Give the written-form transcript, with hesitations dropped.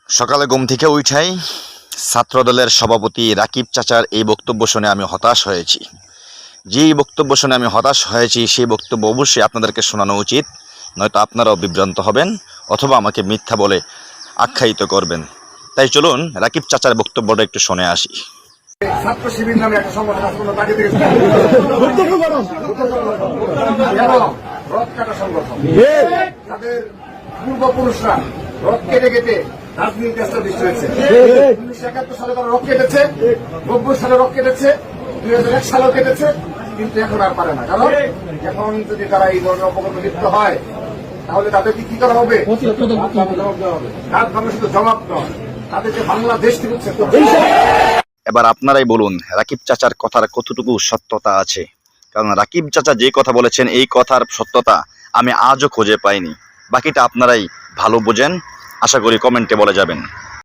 সকালে ঘুম থেকে উঠাই ছাত্রদলের সভাপতি রাকিব চাচার এই বক্তব্য শুনে আমি হতাশ হয়েছি। যেই বক্তব্য শুনে আমি হতাশ হয়েছি সেই বক্তব্য অবশ্যই আপনাদেরকে শোনানো উচিত, নয়তো আপনারাও বিভ্রান্ত হবেন অথবা আমাকে মিথ্যা বলে আখ্যায়িত করবেন। তাই চলুন রাকিব চাচার বক্তব্যটা একটু শুনে আসি। ছাত্র শিবির নামে একটা সংগঠন তাকে রথ কাটা সংগঠন, তাদের পূর্বপুরুষরা রথ কেটে কেটে রাজনীতি এস্টাবলিশ হয়েছে। 1971 সালে তারা রথ কেটেছে, 90 সালে রথ কেটেছে, 2001 সালেও কেটেছে, কিন্তু এখন আর পারে না। কারণ এখন যদি তারা এই ধরনের অপকর্মে লিপ্ত হয় তাহলে তাদেরকে কি করা হবে? রাত ভাঙা শুধু জবাব নয়, তাদেরকে বাংলাদেশ থেকে উচ্ছেদ করতে হবে। এবার আপনারাই বলুন রাকিব চাচার কথার কতটুকু সত্যতা আছে, কারণ রাকিব চাচা যে কথা বলেছেন এই কথার সত্যতা আমি আজও খুঁজে পাইনি। বাকিটা আপনারাই ভালো বোঝেন, আশা করি কমেন্টে বলে যাবেন।